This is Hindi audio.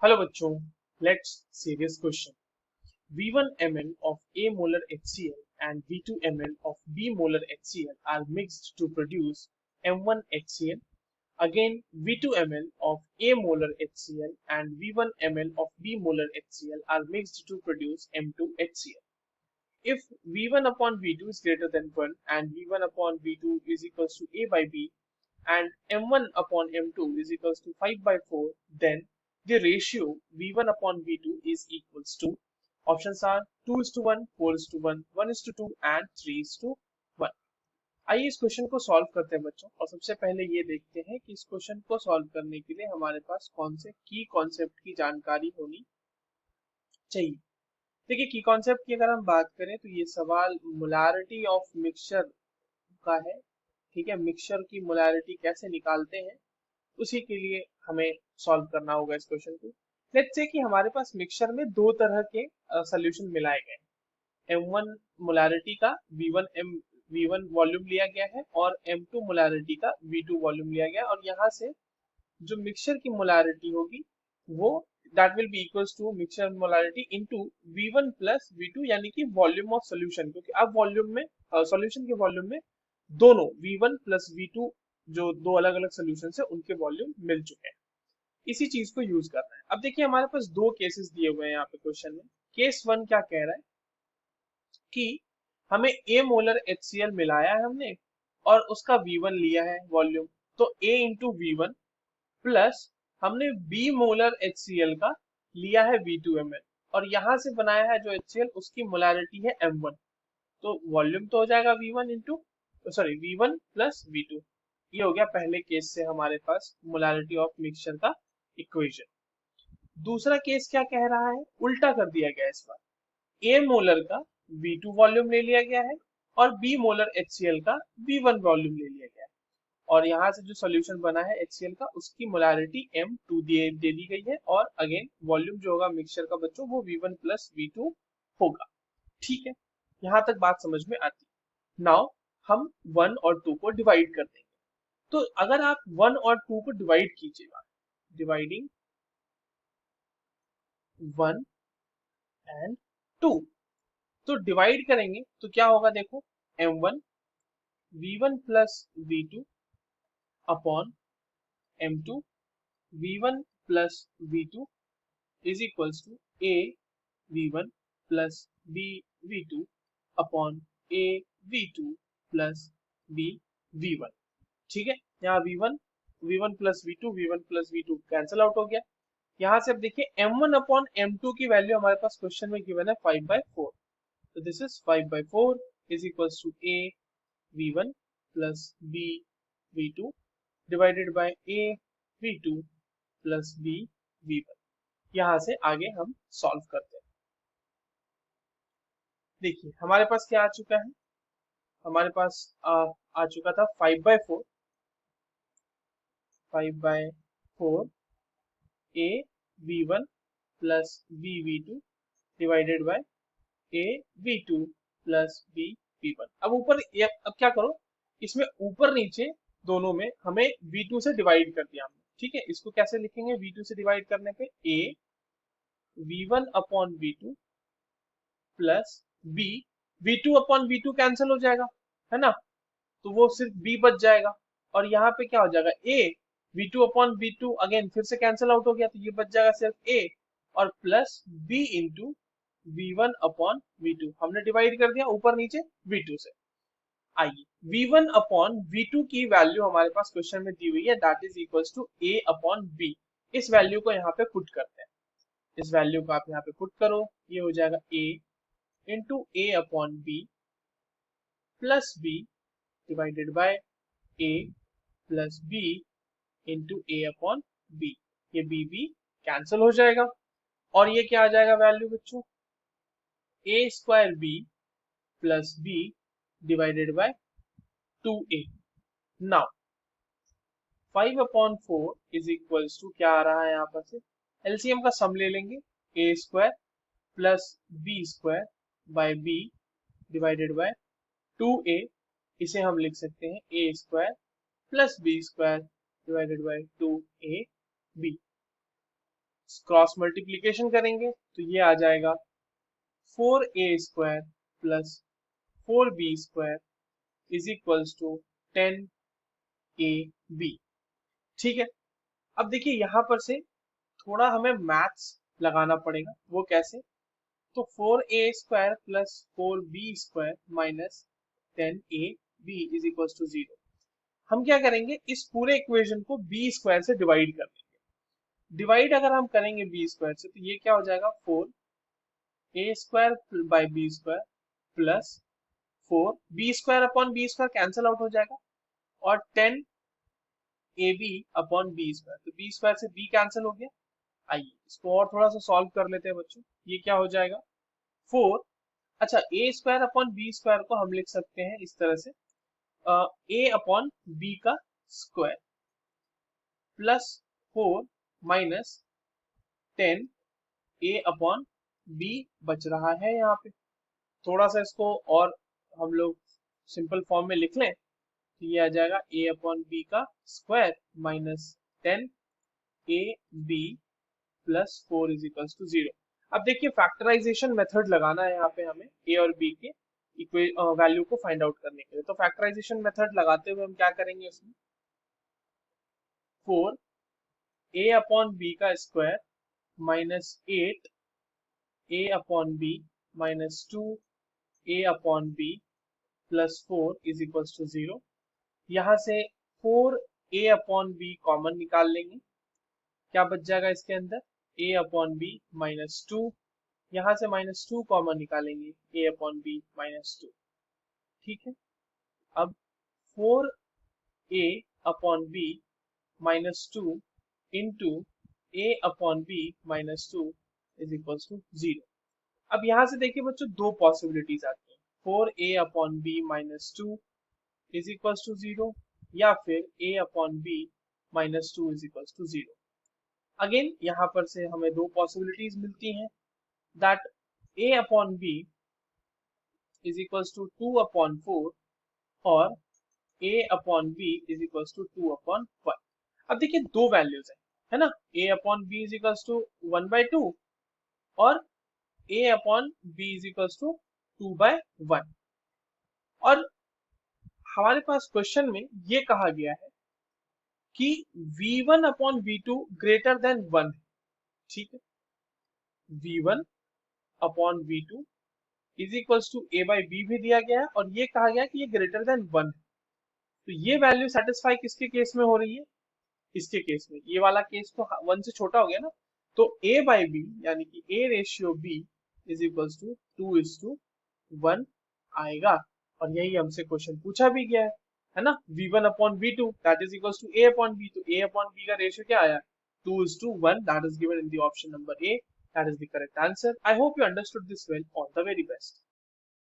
हेलो बच्चों, let's see this question. V1 ml of A molar HCl and V2 ml of B molar HCl are mixed to produce M1 HCl. Again, V2 ml of A molar HCl and V1 ml of B molar HCl are mixed to produce M2 HCl. If V1 upon V2 is greater than 1 and V1 upon V2 is equals to A by B and M1 upon M2 is equals to 5 by 4, then the ratio V1 upon V2 is equals to, options are 2 is to 1, 4 is to 1, 1 is to 2 and 3 is to 1. आइए इस क्वेश्चन को सॉल्व करते हैं बच्चों, और सबसे पहले ये देखते हैं कि इस क्वेश्चन को सॉल्व करने के लिए हमारे पास कौन से की कॉन्सेप्ट की जानकारी होनी चाहिए. देखिए, की कॉन्सेप्ट की अगर हम बात करें तो ये सवाल मोलारिटी ऑफ मिक्सचर का है. ठीक है, मिक्सचर की मोलारिटी कैसे निकालते हैं उसी के लिए हमें सॉल्व करना होगा इस क्वेश्चन को. लेट्स से कि हमारे पास मिक्सचर में दो तरह के सॉल्यूशन मिलाए गए. M1 मोलारिटी का V1 वॉल्यूम लिया गया है और M2 मोलारिटी का V2 वॉल्यूम लिया गया है, और यहाँ से जो मिक्सचर की मोलारिटी होगी वो that will be equals to mixture molarity into V1 plus V2, यानी कि वॉल्यूम ऑफ सॉल्यूशन, क्योंकि अब वॉल्यूम में सॉल्यूशन के वॉल्यूम में दोनों V1 प्लस V2 जो दो अलग अलग सॉल्यूशन है उनके वॉल्यूम मिल चुके हैं. इसी चीज को यूज करना है. अब देखिए, हमारे पास दो केसेस दिए हुए हैं यहाँ पे क्वेश्चन में. केस वन क्या कह रहा है कि हमें ए मोलर HCl मिलाया है हमने और उसका V1 लिया है वॉल्यूम, तो A इंटू V1 प्लस हमने बी मोलर HCl का लिया है V2 ml, और यहाँ से बनाया है जो HCl उसकी मोलारिटी है M1, तो वॉल्यूम तो हो जाएगा V1 into V1 plus V2. ये हो गया पहले केस से हमारे पास मोलारिटी ऑफ मिक्सचर का इक्वेशन. दूसरा केस क्या कह रहा है, उल्टा कर दिया गया इस बार. ए मोलर का V2 वॉल्यूम ले लिया गया है और बी मोलर HCl का V1 वॉल्यूम ले लिया गया है, और यहाँ से जो सॉल्यूशन बना है HCl का उसकी मोलारिटी M2 दे दी गई है, और अगेन वॉल्यूम जो होगा मिक्सचर का बच्चों वो V1 प्लस V2 होगा. ठीक है, यहाँ तक बात समझ में आती है. नाउ हम 1 और 2 को डिवाइड कर देंगे. तो अगर आप 1 और 2 को डिवाइड कीजिएगा, डिवाइडिंग 1 एंड 2, तो डिवाइड करेंगे तो क्या होगा, देखो M1 V1 plus V2 upon M2 V1 plus V2 is equals to A V1 plus B V2 upon A V2 plus B V1. ठीक है, यहाँ V1 plus V2 cancel out हो गया. यहाँ से अब देखिए M1 अपॉन M2 की वैल्यू हमारे पास क्वेश्चन में गिवन है 5/4, so this is 5/4 is equals to A V1 plus B V2 divided by A V2 plus B V1. यहाँ से आगे हम सॉल्व करते हैं. देखिए हमारे पास क्या आ चुका है, हमारे पास आ चुका था 5/4 A V1 plus B V2 divided by A V2 plus B V1. अब क्या करो, इसमें ऊपर नीचे दोनों में हमें V2 से डिवाइड कर दिया हमने. ठीक है, इसको कैसे लिखेंगे, V2 से डिवाइड करने पे A V1 upon V2 plus B V2 upon V2 cancel हो जाएगा, है ना, तो वो सिर्फ B बच जाएगा, और यहाँ पे क्या हो जाएगा A V2 upon V2 again फिर से कैंसिल आउट हो गया, तो ये बच जाएगा सिर्फ A, और plus B into V1 upon V2 हमने डिवाइड कर दिया ऊपर नीचे V2 से. आइए V1 अपॉन V2 की वैल्यू हमारे पास क्वेश्चन में दी हुई है, that is equals to A upon B. इस वैल्यू को यहाँ पे पुट करते हैं, इस वैल्यू को आप यहाँ पे पुट करो, ये हो जाएगा A into A upon B plus B divided bye A plus B into A upon B. ये B कैंसिल हो जाएगा, और ये क्या आ जाएगा वैल्यू बच्चों, A square B plus B divided by 2A. Now 5/4 is equals to क्या आ रहा है, यहाँ पर से एलसीएम का सम ले लेंगे, A square plus B square by B divided by 2A. इसे हम लिख सकते हैं A square plus B square divided by 2AB. Cross multiplication करेंगे तो ये आ जाएगा 4a² plus 4b² is equals to 10ab। ठीक है, अब देखिए यहाँ पर से थोड़ा हमें मैथ्स लगाना पड़ेगा, वो कैसे? तो 4a² plus 4b² minus 10ab is equals to 0। हम क्या करेंगे, इस पूरे इक्वेशन को b² से डिवाइड कर देंगे। डिवाइड अगर हम करेंगे b² से तो ये क्या हो जाएगा, 4a² by b² plus 4b² upon b² cancel out हो जाएगा और 10ab अपॉन b², तो b² से b कैंसिल हो गया। आइए इसको और थोड़ा सा सॉल्व कर लेते हैं बच्चों। ये क्या हो जाएगा, 4, अच्छा a² अपॉन b² को हम लिख सकते हैं इस तरह से, a अपॉन b का square plus 4 minus 10 a upon b बच रहा है यहाँ पे। थोड़ा सा इसको और हम लोग सिंपल फॉर्म में लिख लें तो ये आ जाएगा a अपॉन b का square minus 10 a b plus 4 is equals to 0। अब देखिए फैक्टराइजेशन मेथड लगाना है यहाँ पे हमें a और b के वैल्यू को फाइंड आउट करने के लिए। तो फैक्टराइजेशन मेथड लगाते हुए हम क्या करेंगे, उसमें 4 a अपॉन b का square minus 8 a upon b minus 2 a upon b plus 4 is equals to 0। यहाँ से 4a अपॉन b कॉमन निकाल लेंगे, क्या बच जाएगा इसके अंदर, a अपॉन b माइनस 2, यहाँ से माइनस 2 कॉमन निकालेंगे, a अपॉन b माइनस 2। ठीक है, अब 4a upon b minus 2 into a upon b minus 2 is equals to 0। अब यहाँ से देखिए बच्चों दो पॉसिबिलिटीज आती हैं, 4a upon b minus 2 is equals to 0 या फिर a upon b minus 2 is equals to 0। Again यहाँ पर से हमें दो पॉसिबिलिटीज मिलती हैं, that a upon b is equals to 2 upon 4 और a upon b is equals to 2 upon 1। अब देखिए दो वैल्यूज है ना, a upon b is equals to 1/2 और a upon b is equals to 2/1। और हमारे पास क्वेश्चन में ये कहा गया है कि v1 upon v2 greater than 1। ठीक है, v1 upon v2 is equals to a by b भी दिया गया है और ये कहा गया है कि ये ग्रेटर देन 1 है। तो ये वैल्यू सेटिस्फाई किसके केस में हो रही है, इसके केस में। ये वाला केस तो 1 से छोटा हो गया ना, तो a बाई b यानी कि a ratio b is equals to 2:1 आएगा। और यही हमसे क्वेश्चन पूछा भी गया है ना, v1 upon v2 that is equals to a upon b। तो a अपॉन b का रेशियो क्या आया, 2:1, that is given in the option number a, that is the correct answer. I hope you understood this well. All the very best.